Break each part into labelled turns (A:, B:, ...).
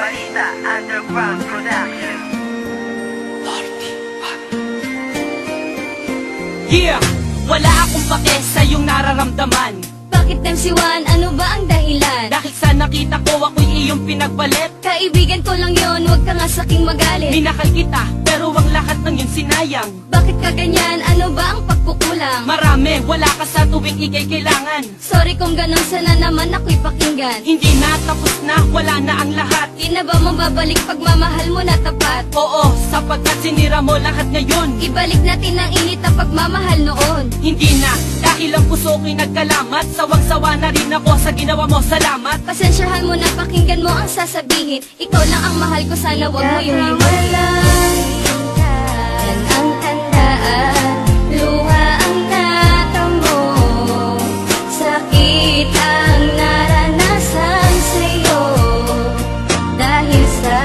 A: Balita Underground Production.
B: Yeah! Wala akong pake sa iyong nararamdaman.
C: Bakit MC1? Ano ba ang dahilan?
B: Dahil sa nakita ko ako'y iyong pinagbalit.
C: Kaibigan ko lang yon, huwag ka nga saking magalit.
B: Minakal kita, pero ang lahat ng yun sinayang.
C: Bakit ka ganyan? Ano ba ang pagkukulang?
B: Marami, wala ka sa tuwing ikay kailangan.
C: Sorry kung ganun, sana naman ako'y pakinggan.
B: Hindi na, tapos na, wala na ang lahat.
C: Di na ba mababalik pagmamahal mo na tapat?
B: Oo, sapagkat sinira mo lahat ngayon.
C: Ibalik natin ang init na pagmamahal noon.
B: Hindi na, dahil ang puso ko'y nagkalamat. Sawang-sawa na rin ako sa ginawa mo, salamat.
C: Pasensyahan mo na, pakinggan mo ang sasabihin. Ikaw lang ang mahal ko, sana wag mo yung iwanan. Yan ang tandaan, luha ang natamo, sakit ang naranasan sa'yo. Dahil sa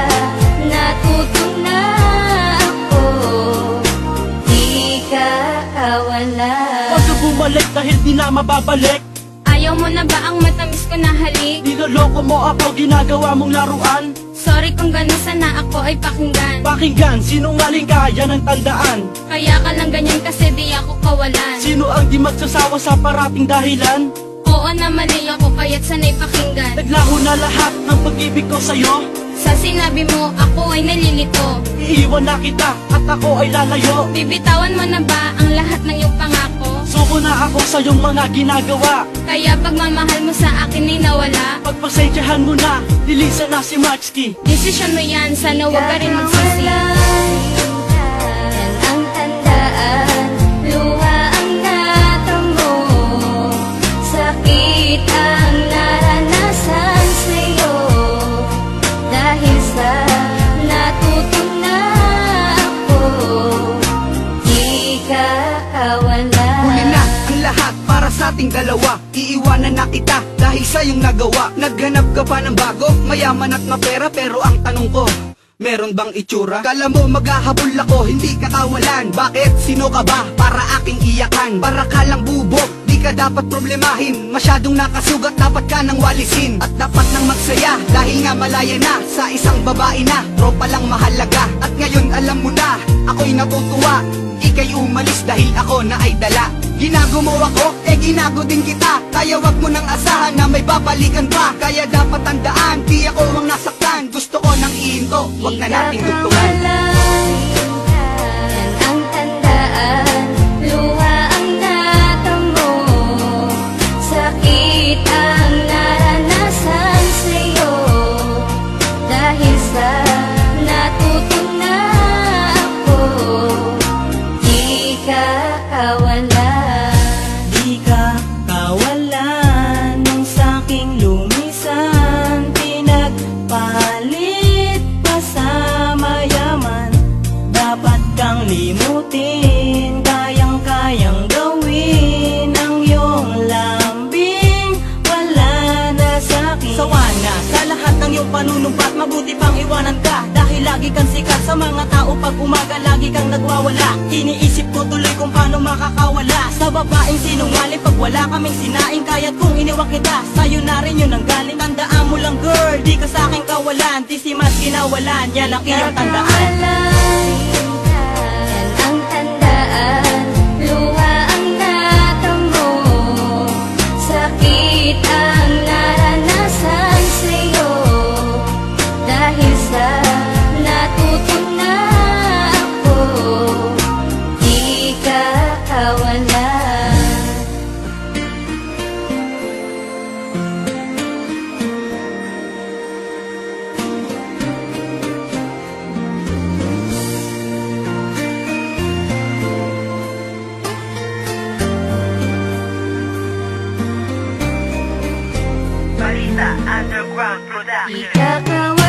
C: natutunan ako, di ka kawalan.
D: Huwag ka bumalik dahil di na mababalik.
C: Ayaw mo na ba ang matamis ko na halik?
D: Niloloko mo ako, ginagawa mong laruan.
C: Sorry kung ganun, sana ako ay pakinggan.
D: Pakinggan, sinungaling ka, yan ang tandaan.
C: Kaya ka lang ganyan kasi di ako kawalan.
D: Sino ang di magsasawa sa parating dahilan?
C: Oo na mali ako, kaya't sana'y pakinggan.
D: Naglaho na lahat ng pag-ibig ko sa'yo.
C: Sa sinabi mo, ako ay nalilito.
D: Iiwan na kita at ako ay lalayo.
C: Bibitawan mo na ba ang lahat ng iyong pangako?
D: Suko na ako sa iyong mga ginagawa.
C: Kaya pagmamahal mo sa akin ay nawala.
D: Pagpasensyahan mo na, lilisan na si Maxky.
C: Desisyon mo yan, sana huwag ka rin magsisi. Yan ang tandaan, luha ang natamo, sakit ang naranasan sa'yo. Dahil sa natutunan ako, di ka kawalan.
E: Huli na ang lahat para sa ating dalawa. Iiwanan na kita dahil sa iyong nagawa. Naghanap ka pa ng bago, mayaman at mapera. Pero ang tanong ko, meron bang itsura? Kala mo maghahabol ako, hindi ka kawalan. Bakit? Sino ka ba para aking iyakan? Para ka lang bubog, di ka dapat problemahin. Masyadong nakasugat, dapat ka nang walisin. At dapat nang magsaya, dahil nga malaya na. Sa isang babae na, tropa lang mahalaga. At ngayon alam mo na, ako'y natutuwa. Ika'y umalis dahil ako na ay dala. Ginago mo ako, ginago din kita. Kaya wag mo nang asahan na may babalikan pa. Kaya dapat tandaan, di ako ang nasaktan. Gusto ko nang ihinto, wag na nating dugtungan.
C: Yan ang tandaan, luha ang natamo, sakit ang naranasan sa'yo. Dahil sa natutunan ako, di ka kawalan.
F: Di ka kawalan nung saking lumisan. Pinagpalit pa sa mayaman. Dapat kang limutin, kayang-kayang gawin ang iyong lambing. Wala na sa'kin.
B: Sawa na sa lahat ng iyong panunumpat, mabuti pang iwanan ka. Dahil lagi kang sikat sa mga tao, pag umaga lagi kang nagwawala. Iniisip ko tuloy kung paano makakawala sa babaeng sinungaling. Pag wala kaming sinaing, kaya't kung iniwan kita, sa'yo na rin yun ang galing. Tandaan mo lang girl, di ka sa'king kawalan. Di si mas kinawalan, yan ang iyong tandaan.
C: Yan ang tandaan, luha ang natamo, sakit ang naranasan sa'yo. Dahil sa natutunan ako, di ka kawalan.
A: Balita Underground
C: Di
A: Production.
C: ka kawalan.